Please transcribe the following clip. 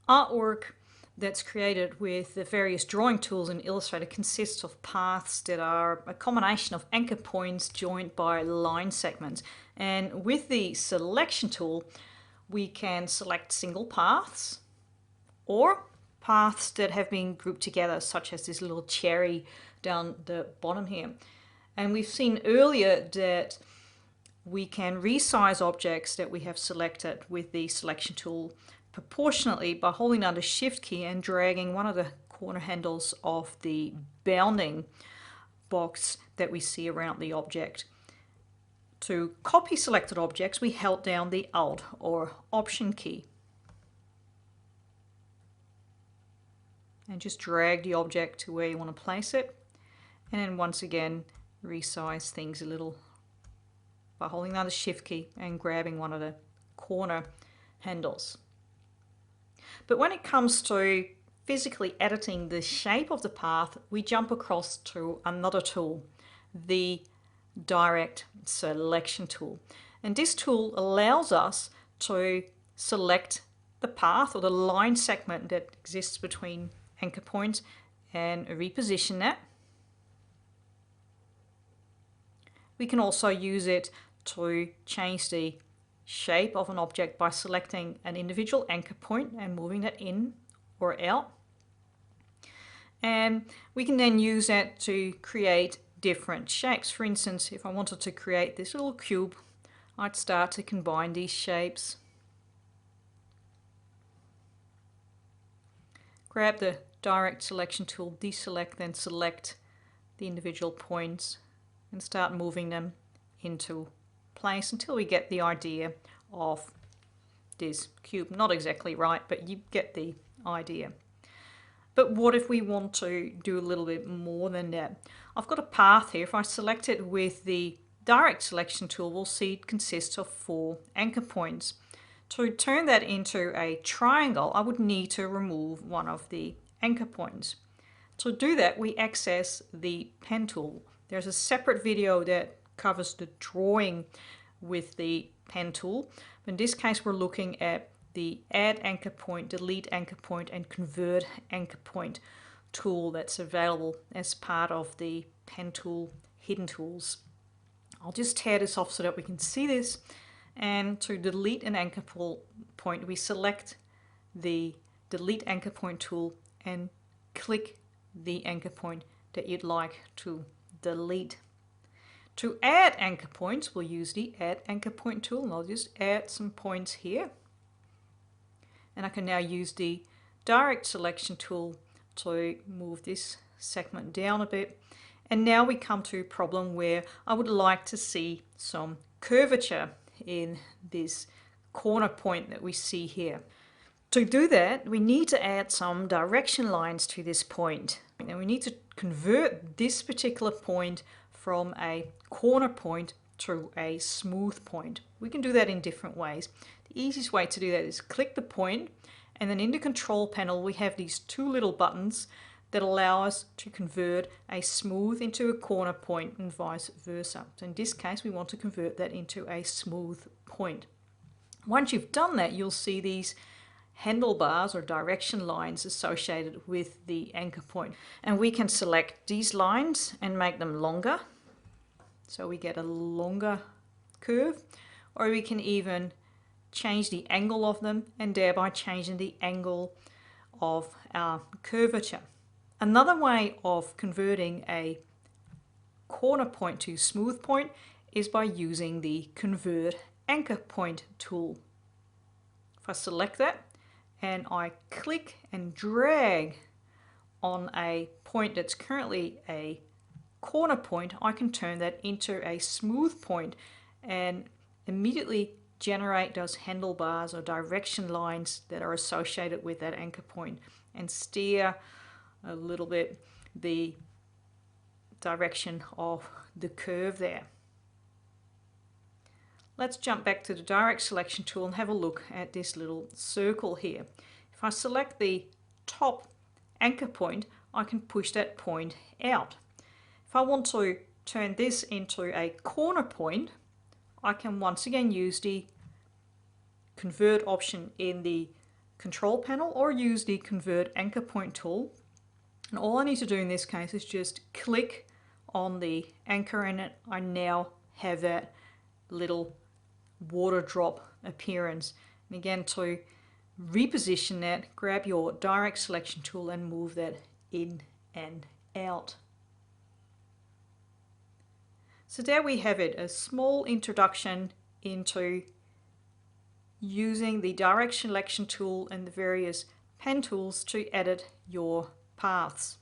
artwork that's created with the various drawing tools in Illustrator consists of paths that are a combination of anchor points joined by line segments. And with the selection tool, we can select single paths or paths that have been grouped together, such as this little cherry down the bottom here. And we've seen earlier that we can resize objects that we have selected with the selection tool proportionately by holding down the Shift key and dragging one of the corner handles of the bounding box that we see around the object. To copy selected objects, we held down the Alt or Option key and just drag the object to where you want to place it, and then once again resize things a little by holding down the Shift key and grabbing one of the corner handles. But when it comes to physically editing the shape of the path, we jump across to another tool, the Direct Selection tool. And this tool allows us to select the path or the line segment that exists between anchor points and reposition that. We can also use it to change the shape of an object by selecting an individual anchor point and moving that in or out. And we can then use that to create different shapes. For instance, if I wanted to create this little cube, I'd start to combine these shapes. Grab the Direct Selection tool, deselect, then select the individual points and start moving them into place until we get the idea of this cube. Not exactly right, but you get the idea. But what if we want to do a little bit more than that? I've got a path here. If I select it with the Direct Selection tool, we'll see it consists of 4 anchor points. To turn that into a triangle, I would need to remove one of the anchor points. To do that, we access the pen tool. There's a separate video that covers the drawing with the pen tool. In this case, we're looking at the Add Anchor Point, Delete Anchor Point, and Convert Anchor Point tool that's available as part of the pen tool hidden tools. I'll just tear this off so that we can see this. And to delete an anchor point, we select the Delete Anchor Point tool and click the anchor point that you'd like to delete. To add anchor points, we'll use the Add Anchor Point tool, and I'll just add some points here. And I can now use the Direct Selection tool to move this segment down a bit. And now we come to a problem where I would like to see some curvature in this corner point that we see here. To do that, we need to add some direction lines to this point. And we need to convert this particular point from a corner point to a smooth point. We can do that in different ways. The easiest way to do that is click the point, and then in the control panel we have these 2 little buttons that allow us to convert a smooth into a corner point and vice versa. So in this case, we want to convert that into a smooth point. Once you've done that, you'll see these handlebars or direction lines associated with the anchor point. And we can select these lines and make them longer, so we get a longer curve, or we can even change the angle of them and thereby changing the angle of our curvature. Another way of converting a corner point to smooth point is by using the Convert Anchor Point tool. If I select that and I click and drag on a point that's currently a corner point, I can turn that into a smooth point and immediately generate those handlebars or direction lines that are associated with that anchor point and steer a little bit the direction of the curve there. Let's jump back to the Direct Selection tool and have a look at this little circle here. If I select the top anchor point, I can push that point out. If I want to turn this into a corner point, I can once again use the Convert option in the control panel or use the convert anchor point tool. And all I need to do in this case is just click on the anchor and I now have that little water drop appearance. And again, to reposition that, grab your direct selection tool and move that in and out. So there we have it, a small introduction into using the direct selection tool and the various pen tools to edit your paths.